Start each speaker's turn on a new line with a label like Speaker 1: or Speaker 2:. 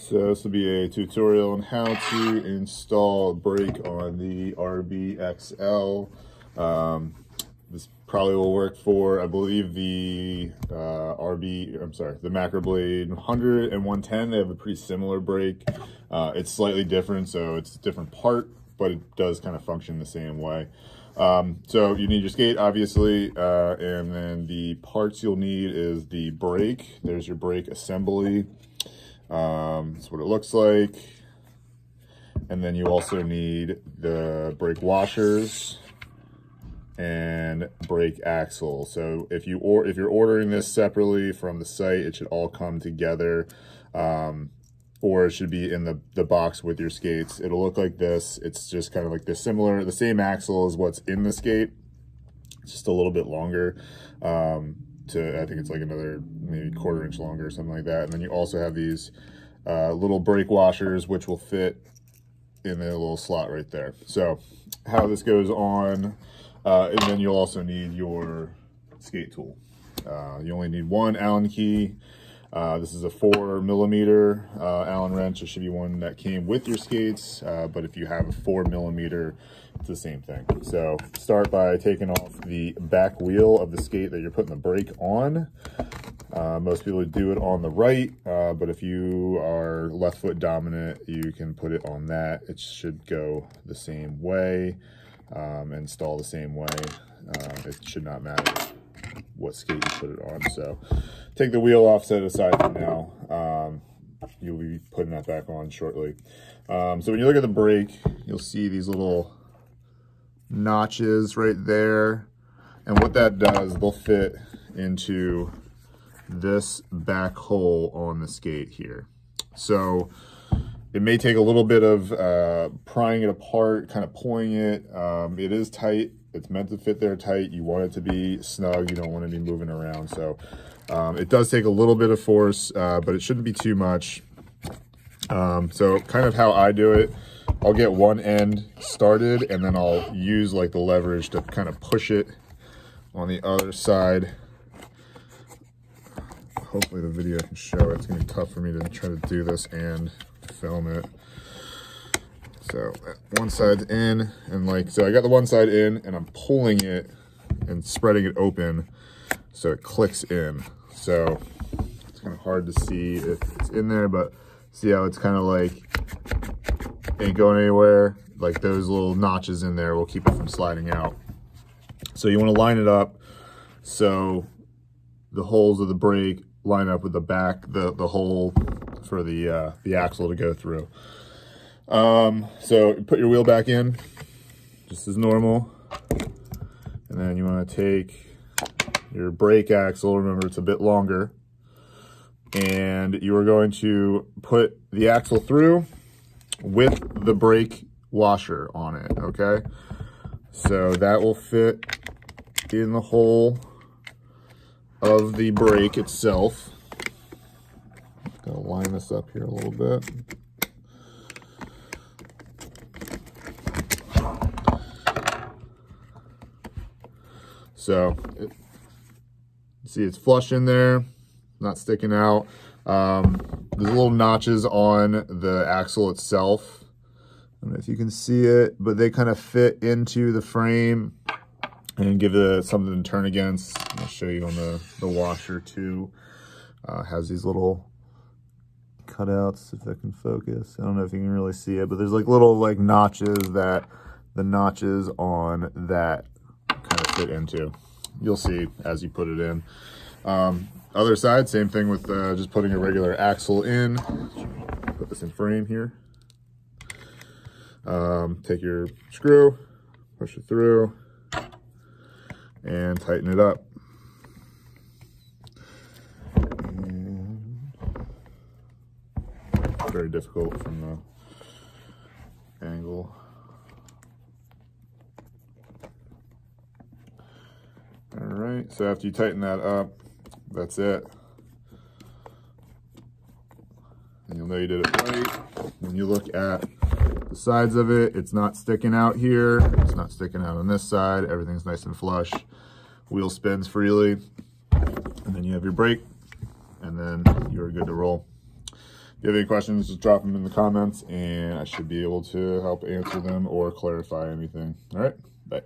Speaker 1: So this will be a tutorial on how to install a brake on the RB XL. This probably will work for, I believe, the the Rollerblade 100 and 110. They have a pretty similar brake. It's slightly different, so it's a different part, but it does kind of function the same way. So you need your skate, obviously, and then the parts you'll need is the brake. There's your brake assembly. That's what it looks like. And then you also need the brake washers and brake axle. So if you're ordering this separately from the site, it should all come together, or it should be in the box with your skates. It'll look like this. It's just kind of like the same axle as what's in the skate. It's just a little bit longer. I think it's like another maybe 1/4 inch longer or something like that. And then you also have these little brake washers, which will fit in the little slot right there. So how this goes on, and then you'll also need your skate tool. You only need one Allen key. This is a 4mm Allen wrench. It should be one that came with your skates, but if you have a 4mm, it's the same thing. So start by taking off the back wheel of the skate that you're putting the brake on. Most people do it on the right, but if you are left foot dominant, you can put it on that. It should go the same way, install the same way. It should not matter what skate you put it on. So take the wheel off, set it aside for now. You'll be putting that back on shortly. So when you look at the brake, you'll see these little notches right there. And what that does, they'll fit into this back hole on the skate here. So it may take a little bit of prying it apart, kind of pulling it. It is tight. It's meant to fit there tight. You want it to be snug. You don't want to be moving around. So it does take a little bit of force, but it shouldn't be too much. So kind of how I do it, I'll get one end started and then I'll use like the leverage to kind of push it on the other side. Hopefully the video can show it. It's gonna be tough for me to try to do this and film it. So one side's in, and so I got the one side in and I'm pulling it and spreading it open so it clicks in. So it's kind of hard to see if it's in there, but see how it's kind of like ain't going anywhere. Like those little notches in there will keep it from sliding out. So you want to line it up so the holes of the brake line up with the back, the hole for the axle to go through. So put your wheel back in, just as normal. And then you want to take your brake axle, remember it's a bit longer, and you are going to put the axle through with the brake washer on it, okay? So that will fit in the hole of the brake itself. Gonna line this up here a little bit. So see, it's flush in there, not sticking out. There's little notches on the axle itself. I don't know if you can see it, but they kind of fit into the frame and give it something to turn against. I'll show you on the washer too. Has these little cutouts, if I can focus. I don't know if you can really see it, but there's like little like notches that the notches on that kind of fit into. You'll see as you put it in. Other side, same thing with just putting a regular axle in. Put this in frame here. Take your screw, push it through, and tighten it up. And very difficult from the angle. All right, so after you tighten that up, that's it. And you'll know you did it right. When you look at the sides of it, it's not sticking out here. It's not sticking out on this side. Everything's nice and flush. Wheel spins freely. And then you have your brake, and then you're good to roll. you have any questions, just drop them in the comments, and I should be able to help answer them or clarify anything. All right, bye.